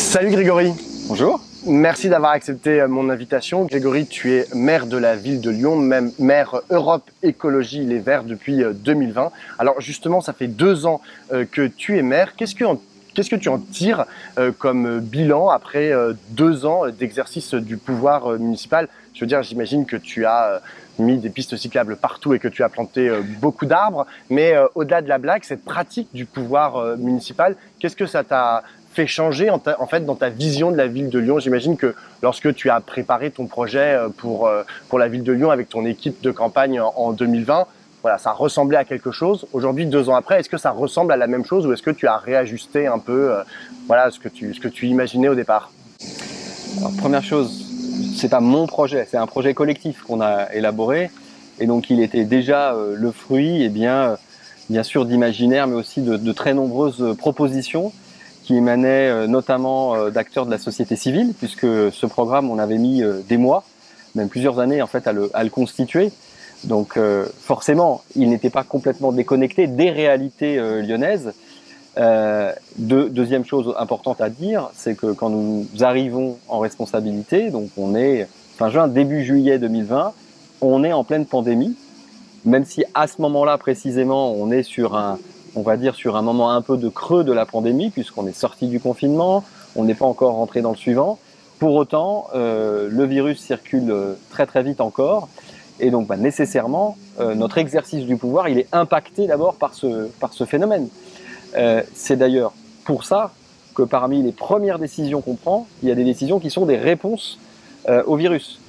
Salut Grégory. Bonjour. Merci d'avoir accepté mon invitation. Grégory, tu es maire de la ville de Lyon, même maire Europe Écologie Les Verts depuis 2020. Alors justement, ça fait 2 ans que tu es maire. Qu'est-ce que tu en tires comme bilan après 2 ans d'exercice du pouvoir municipal? Je veux dire, j'imagine que tu as mis des pistes cyclables partout et que tu as planté beaucoup d'arbres. Mais au-delà de la blague, cette pratique du pouvoir municipal, qu'est-ce que ça t'a fait changer en fait dans ta vision de la ville de Lyon? J'imagine que lorsque tu as préparé ton projet pour la ville de Lyon avec ton équipe de campagne en 2020, voilà, ça ressemblait à quelque chose. Aujourd'hui, 2 ans après, est-ce que ça ressemble à la même chose ou est-ce que tu as réajusté un peu voilà, ce que tu imaginais au départ? Alors, première chose, c'est pas mon projet, c'est un projet collectif qu'on a élaboré. Et donc, il était déjà le fruit, bien sûr, d'imaginaire, mais aussi de très nombreuses propositions qui émanaient notamment d'acteurs de la société civile, puisque ce programme, on avait mis des mois, même plusieurs années, en fait, à le constituer. Donc, forcément, il n'était pas complètement déconnecté des réalités lyonnaises. Deuxième chose importante à dire, c'est que quand nous arrivons en responsabilité, donc on est fin juin, début juillet 2020, on est en pleine pandémie, même si à ce moment-là précisément, on est sur on va dire sur un moment un peu de creux de la pandémie, puisqu'on est sorti du confinement, on n'est pas encore rentré dans le suivant. Pour autant, le virus circule très très vite encore, et donc nécessairement, notre exercice du pouvoir, il est impacté d'abord par ce phénomène. C'est d'ailleurs pour ça que parmi les premières décisions qu'on prend, il y a des décisions qui sont des réponses au virus.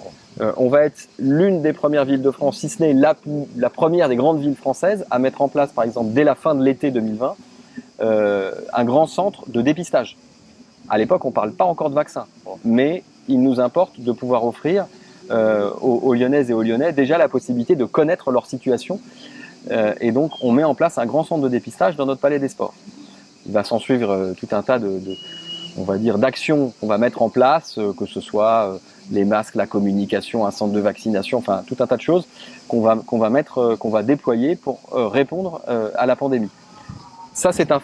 On va être l'une des premières villes de France, si ce n'est la première des grandes villes françaises, à mettre en place, par exemple, dès la fin de l'été 2020, un grand centre de dépistage. À l'époque, on ne parle pas encore de vaccin, mais il nous importe de pouvoir offrir aux Lyonnaises et aux Lyonnais déjà la possibilité de connaître leur situation. Et donc, on met en place un grand centre de dépistage dans notre palais des sports. Il va s'en suivre tout un tas on va dire, d'actions qu'on va mettre en place, que ce soit les masques, la communication, un centre de vaccination, enfin tout un tas de choses qu'on va déployer pour répondre à la pandémie. Ça, c'est un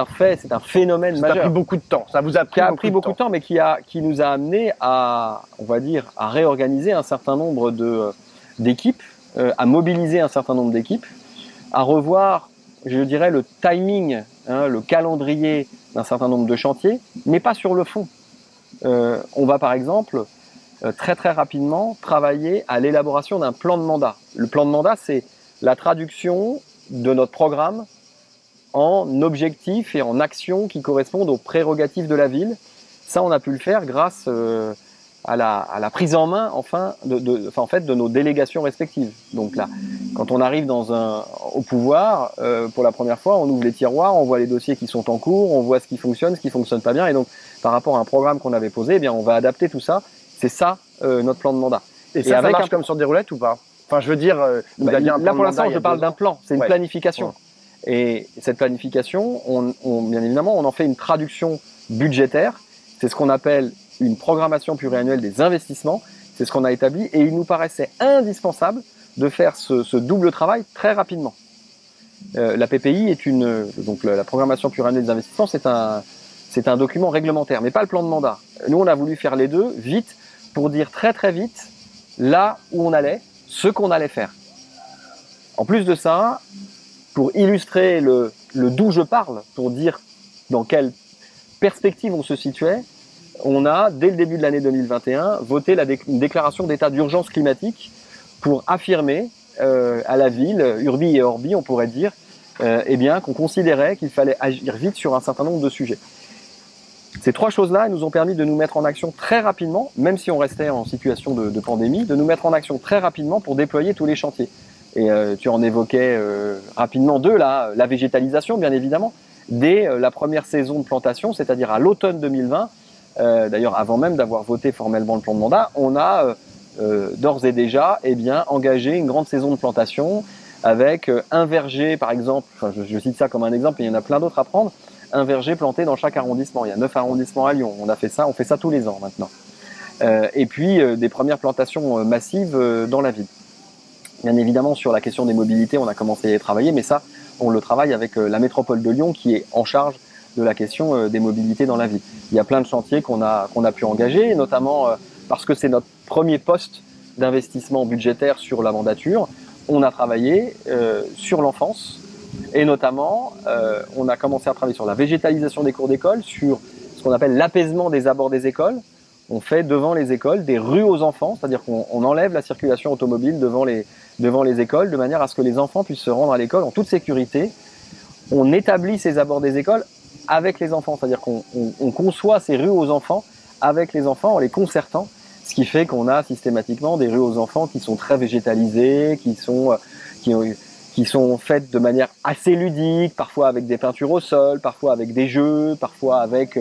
fait, c'est un phénomène majeur. Ça a pris beaucoup de temps. Ça vous a pris beaucoup de temps, mais qui nous a amené à, on va dire, à réorganiser un certain nombre d'équipes, à mobiliser un certain nombre d'équipes, à revoir, je dirais, le timing, le calendrier d'un certain nombre de chantiers, mais pas sur le fond. On va par exemple très très rapidement travailler à l'élaboration d'un plan de mandat. Le plan de mandat, c'est la traduction de notre programme en objectifs et en actions qui correspondent aux prérogatives de la ville. Ça, on a pu le faire grâce à la prise en main de nos délégations respectives. Donc là, quand on arrive au pouvoir, pour la première fois, on ouvre les tiroirs, on voit les dossiers qui sont en cours, on voit ce qui fonctionne pas bien, et donc par rapport à un programme qu'on avait posé, eh bien on va adapter tout ça. C'est ça notre plan de mandat. Et ça marche comme sur des roulettes ou pas? Enfin, je veux dire, là pour l'instant, je parle d'un plan, c'est une planification. Ouais. Et cette planification, bien évidemment, on en fait une traduction budgétaire. C'est ce qu'on appelle une programmation pluriannuelle des investissements. C'est ce qu'on a établi et il nous paraissait indispensable de faire ce double travail très rapidement. La PPI donc la programmation pluriannuelle des investissements, c'est un document réglementaire, mais pas le plan de mandat. Nous, on a voulu faire les deux vite pour dire très très vite là où on allait, ce qu'on allait faire. En plus de ça, pour illustrer le d'où je parle, pour dire dans quelle perspective on se situait, on a, dès le début de l'année 2021, voté une déclaration d'état d'urgence climatique pour affirmer à la ville, urbi et orbi, on pourrait dire, qu'on considérait qu'il fallait agir vite sur un certain nombre de sujets. Ces 3 choses-là nous ont permis de nous mettre en action très rapidement, même si on restait en situation de pandémie, de nous mettre en action très rapidement pour déployer tous les chantiers. Et tu en évoquais rapidement 2, là, la végétalisation, bien évidemment, dès la première saison de plantation, c'est-à-dire à l'automne 2020, d'ailleurs avant même d'avoir voté formellement le plan de mandat, on a d'ores et déjà engagé une grande saison de plantation avec un verger, par exemple, enfin, je cite ça comme un exemple, mais il y en a plein d'autres à prendre, un verger planté dans chaque arrondissement. Il y a 9 arrondissements à Lyon, on fait ça tous les ans maintenant. Et puis des premières plantations massives dans la ville. Bien évidemment, sur la question des mobilités, on a commencé à y travailler, mais ça, on le travaille avec la métropole de Lyon qui est en charge de la question des mobilités dans la ville. il y a plein de chantiers qu'on a pu engager, notamment parce que c'est notre premier poste d'investissement budgétaire sur la mandature. On a travaillé sur l'enfance et notamment on a commencé à travailler sur la végétalisation des cours d'école, sur ce qu'on appelle l'apaisement des abords des écoles. On fait devant les écoles des rues aux enfants, c'est-à-dire qu'on enlève la circulation automobile devant les écoles de manière à ce que les enfants puissent se rendre à l'école en toute sécurité. On établit ces abords des écoles avec les enfants, c'est-à-dire qu'on conçoit ces rues aux enfants avec les enfants en les concertant, ce qui fait qu'on a systématiquement des rues aux enfants qui sont très végétalisées, qui sont faites de manière assez ludique, parfois avec des peintures au sol, parfois avec des jeux, parfois avec,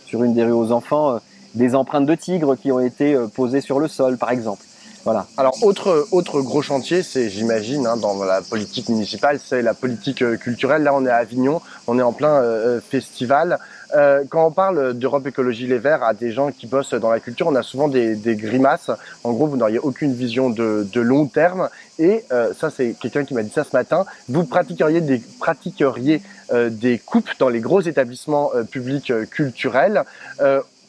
sur une des rues aux enfants, des empreintes de tigres qui ont été posées sur le sol, par exemple. Voilà. Alors, autre gros chantier, c'est, j'imagine, dans la politique municipale, c'est la politique culturelle. Là, on est à Avignon, on est en plein festival. Quand on parle d'Europe Écologie Les Verts à des gens qui bossent dans la culture, on a souvent des grimaces. En gros, vous n'auriez aucune vision de long terme. Et ça, c'est quelqu'un qui m'a dit ça ce matin. Vous pratiqueriez des coupes dans les gros établissements publics culturels.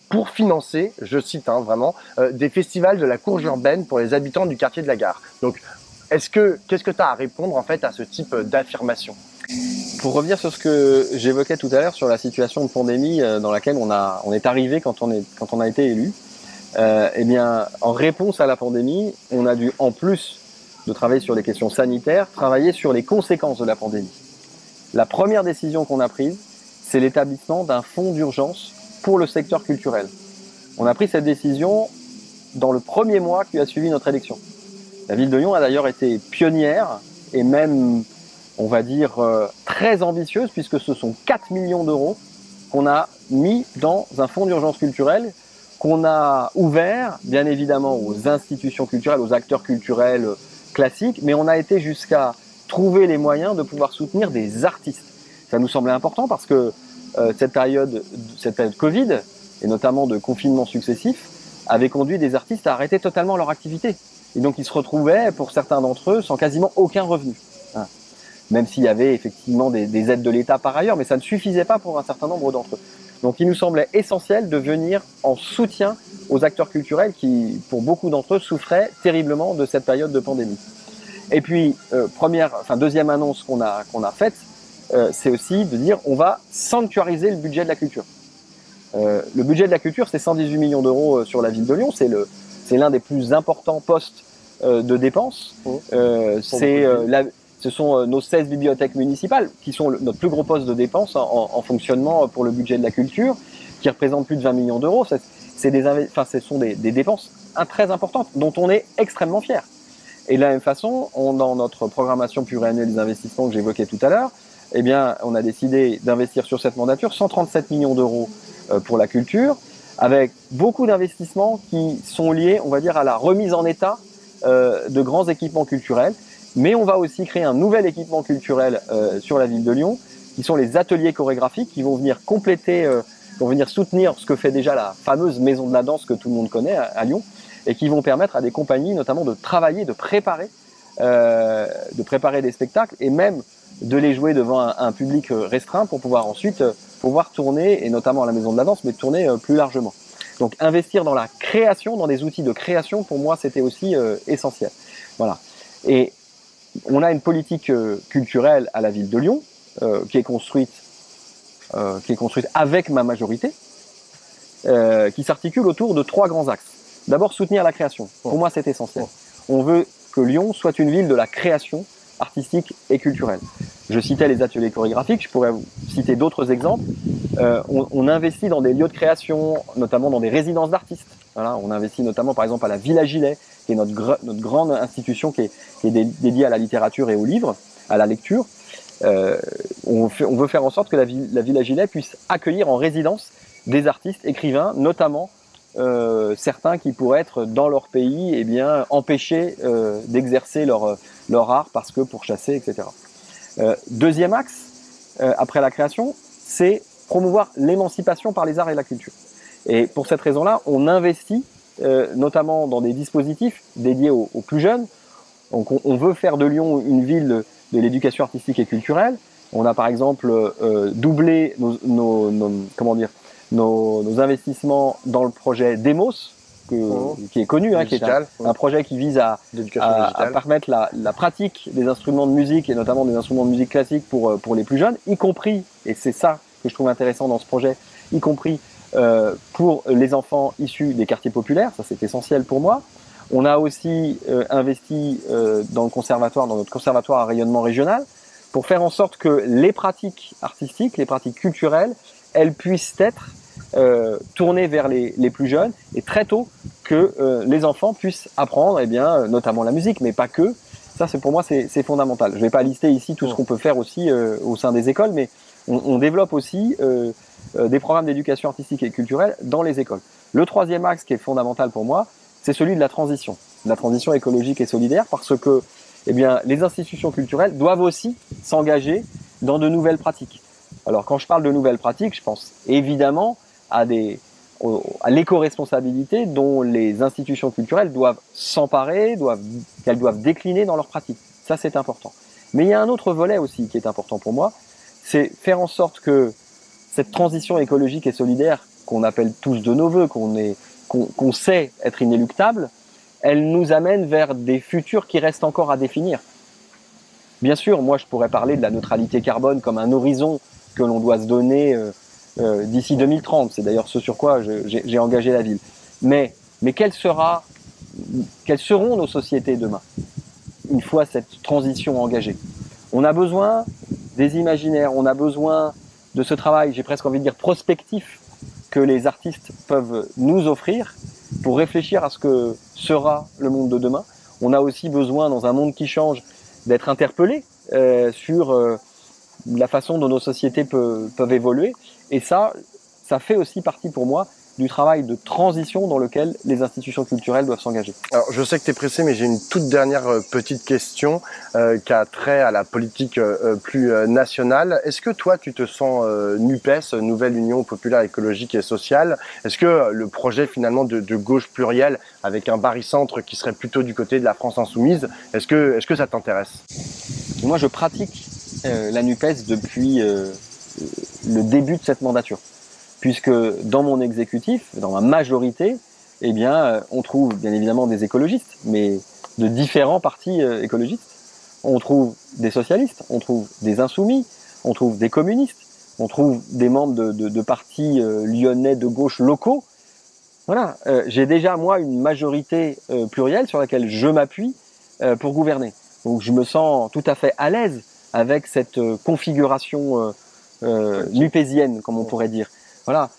Pour financer, je cite vraiment, des festivals de la courge urbaine pour les habitants du quartier de la Gare. Donc, qu'est-ce que tu as à répondre en fait à ce type d'affirmation? Pour revenir sur ce que j'évoquais tout à l'heure sur la situation de pandémie dans laquelle on est arrivé quand on a été élu, eh bien, en réponse à la pandémie, on a dû, en plus de travailler sur les questions sanitaires, travailler sur les conséquences de la pandémie. La première décision qu'on a prise, c'est l'établissement d'un fonds d'urgence pour le secteur culturel. On a pris cette décision dans le premier mois qui a suivi notre élection. La ville de Lyon a d'ailleurs été pionnière et même, on va dire, très ambitieuse puisque ce sont 4 millions d'euros qu'on a mis dans un fonds d'urgence culturelle qu'on a ouvert, bien évidemment, aux institutions culturelles, aux acteurs culturels classiques, mais on a été jusqu'à trouver les moyens de pouvoir soutenir des artistes. Ça nous semblait important parce que cette période Covid, et notamment de confinement successif, avait conduit des artistes à arrêter totalement leur activité. Et donc ils se retrouvaient, pour certains d'entre eux, sans quasiment aucun revenu. Même s'il y avait effectivement des aides de l'État par ailleurs, mais ça ne suffisait pas pour un certain nombre d'entre eux. Donc il nous semblait essentiel de venir en soutien aux acteurs culturels qui, pour beaucoup d'entre eux, souffraient terriblement de cette période de pandémie. Et puis, deuxième annonce qu'on a faite, c'est aussi de dire on va sanctuariser le budget de la culture. Le budget de la culture, c'est 118 millions d'euros sur la ville de Lyon. C'est l'un des plus importants postes de dépenses. Ce sont nos 16 bibliothèques municipales qui sont notre plus gros poste de dépenses en fonctionnement pour le budget de la culture, qui représente plus de 20 millions d'euros. Ce sont des dépenses très importantes dont on est extrêmement fiers. Et de la même façon, dans notre programmation pluriannuelle des investissements que j'évoquais tout à l'heure, eh bien, on a décidé d'investir sur cette mandature 137 millions d'euros pour la culture, avec beaucoup d'investissements qui sont liés, on va dire, à la remise en état de grands équipements culturels. Mais on va aussi créer un nouvel équipement culturel sur la ville de Lyon, qui sont les ateliers chorégraphiques, qui vont venir compléter, vont venir soutenir ce que fait déjà la fameuse maison de la danse que tout le monde connaît à Lyon, et qui vont permettre à des compagnies notamment de travailler, de préparer des spectacles, et même de les jouer devant un public restreint pour pouvoir ensuite pouvoir tourner, et notamment à la maison de la danse, mais tourner plus largement. Donc investir dans la création, dans des outils de création, pour moi, c'était aussi essentiel. Voilà. Et on a une politique culturelle à la ville de Lyon qui est construite avec ma majorité, qui s'articule autour de 3 grands axes. D'abord, soutenir la création. Pour moi, c'est essentiel. On veut que Lyon soit une ville de la création artistique et culturelle. Je citais les ateliers chorégraphiques, je pourrais vous citer d'autres exemples. On investit dans des lieux de création, notamment dans des résidences d'artistes. Voilà, on investit notamment par exemple à la Villa Gilet, qui est notre grande institution qui est dédiée à la littérature et au livre, à la lecture. On veut faire en sorte que la Villa Gilet puisse accueillir en résidence des artistes, écrivains, notamment certains qui pourraient être dans leur pays empêchés d'exercer leur art parce que pourchassés, etc. Deuxième axe, après la création, c'est promouvoir l'émancipation par les arts et la culture. Et pour cette raison-là, on investit notamment dans des dispositifs dédiés aux plus jeunes. Donc on veut faire de Lyon une ville de l'éducation artistique et culturelle. On a par exemple doublé nos investissements dans le projet Demos, qui est connu, qui est un projet qui vise à permettre la pratique des instruments de musique et notamment des instruments de musique classique pour les plus jeunes, y compris, et c'est ça que je trouve intéressant dans ce projet, y compris pour les enfants issus des quartiers populaires, ça c'est essentiel pour moi. On a aussi investi dans notre conservatoire à rayonnement régional pour faire en sorte que les pratiques artistiques, les pratiques culturelles, elles puissent être tournées vers les plus jeunes et très tôt que les enfants puissent apprendre, notamment la musique, mais pas que. Ça, pour moi, c'est fondamental. Je ne vais pas lister ici tout ce qu'on peut faire aussi au sein des écoles, mais on développe aussi des programmes d'éducation artistique et culturelle dans les écoles. Le troisième axe qui est fondamental pour moi, c'est celui de la transition écologique et solidaire, parce que les institutions culturelles doivent aussi s'engager dans de nouvelles pratiques. Alors quand je parle de nouvelles pratiques, je pense évidemment à l'éco-responsabilité dont les institutions culturelles doivent s'emparer, qu'elles doivent décliner dans leurs pratiques. Ça, c'est important. Mais il y a un autre volet aussi qui est important pour moi, c'est faire en sorte que cette transition écologique et solidaire qu'on appelle tous de nos voeux, qu'on sait être inéluctable, elle nous amène vers des futurs qui restent encore à définir. Bien sûr, moi je pourrais parler de la neutralité carbone comme un horizon que l'on doit se donner d'ici 2030. C'est d'ailleurs ce sur quoi j'ai engagé la ville. Mais quelles seront nos sociétés demain, une fois cette transition engagée? On a besoin des imaginaires, on a besoin de ce travail, j'ai presque envie de dire prospectif, que les artistes peuvent nous offrir pour réfléchir à ce que sera le monde de demain. On a aussi besoin, dans un monde qui change, d'être interpellé sur la façon dont nos sociétés peuvent évoluer. Et ça fait aussi partie pour moi du travail de transition dans lequel les institutions culturelles doivent s'engager. Alors, je sais que tu es pressé, mais j'ai une toute dernière petite question qui a trait à la politique plus nationale. Est-ce que toi, tu te sens NUPES, Nouvelle Union Populaire Écologique et Sociale? Est-ce que le projet finalement de gauche plurielle avec un barycentre qui serait plutôt du côté de la France insoumise, est-ce que ça t'intéresse? Moi, je pratique la NUPES depuis le début de cette mandature. Puisque dans mon exécutif, dans ma majorité, on trouve bien évidemment des écologistes, mais de différents partis écologistes. On trouve des socialistes, on trouve des insoumis, on trouve des communistes, on trouve des membres de partis lyonnais de gauche locaux. Voilà, j'ai déjà moi une majorité plurielle sur laquelle je m'appuie pour gouverner. Donc je me sens tout à fait à l'aise avec cette configuration nupésienne, comme on pourrait dire. Voilà,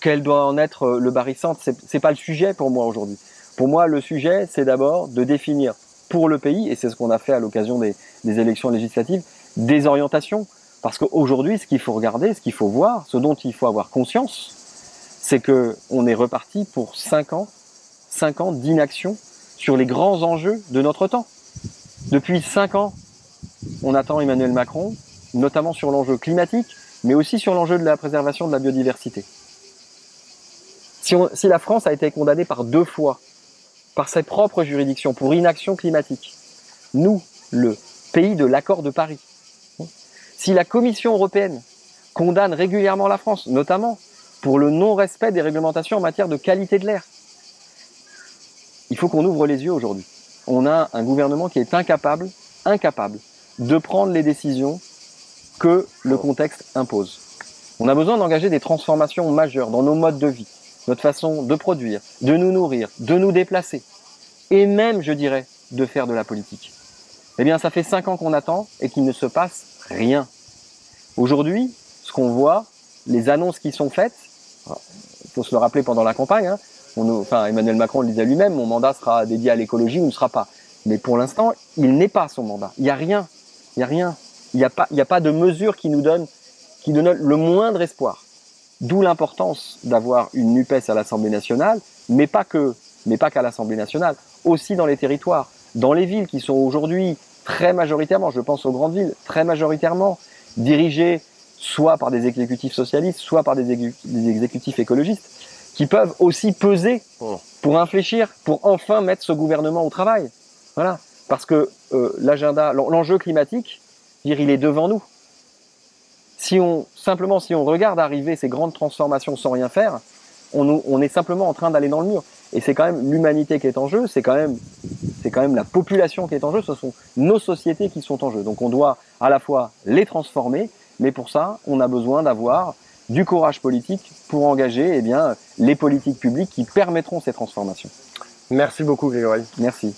quel doit en être le barycentre, c'est pas le sujet pour moi aujourd'hui. Pour moi, le sujet, c'est d'abord de définir pour le pays, et c'est ce qu'on a fait à l'occasion des élections législatives, des orientations. Parce qu'aujourd'hui, ce qu'il faut regarder, ce qu'il faut voir, ce dont il faut avoir conscience, c'est qu'on est reparti pour 5 ans d'inaction sur les grands enjeux de notre temps. Depuis 5 ans, on attend Emmanuel Macron, notamment sur l'enjeu climatique, mais aussi sur l'enjeu de la préservation de la biodiversité. Si la France a été condamnée par 2 fois par ses propres juridictions pour inaction climatique, nous, le pays de l'accord de Paris, si la Commission européenne condamne régulièrement la France, notamment pour le non-respect des réglementations en matière de qualité de l'air, il faut qu'on ouvre les yeux aujourd'hui. On a un gouvernement qui est incapable de prendre les décisions que le contexte impose. On a besoin d'engager des transformations majeures dans nos modes de vie, notre façon de produire, de nous nourrir, de nous déplacer, et même, je dirais, de faire de la politique. Ça fait 5 ans qu'on attend et qu'il ne se passe rien. Aujourd'hui, ce qu'on voit, les annonces qui sont faites, il faut se le rappeler pendant la campagne, Emmanuel Macron le disait lui-même, mon mandat sera dédié à l'écologie ou ne sera pas. Mais pour l'instant, il n'est pas son mandat. Il n'y a rien. Il n'y a pas de mesure qui nous donne le moindre espoir. D'où l'importance d'avoir une NUPES à l'Assemblée nationale, mais pas qu'à l'Assemblée nationale, aussi dans les territoires, dans les villes qui sont aujourd'hui très majoritairement, je pense aux grandes villes, très majoritairement dirigées soit par des exécutifs socialistes, soit par des exécutifs écologistes, qui peuvent aussi peser pour infléchir, pour enfin mettre ce gouvernement au travail. Voilà, parce que l'enjeu climatique, il est devant nous. Si on regarde arriver ces grandes transformations sans rien faire, on est simplement en train d'aller dans le mur. Et c'est quand même l'humanité qui est en jeu, c'est quand même la population qui est en jeu, ce sont nos sociétés qui sont en jeu. Donc on doit à la fois les transformer, mais pour ça, on a besoin d'avoir du courage politique pour engager les politiques publiques qui permettront ces transformations. Merci beaucoup Grégory. Merci.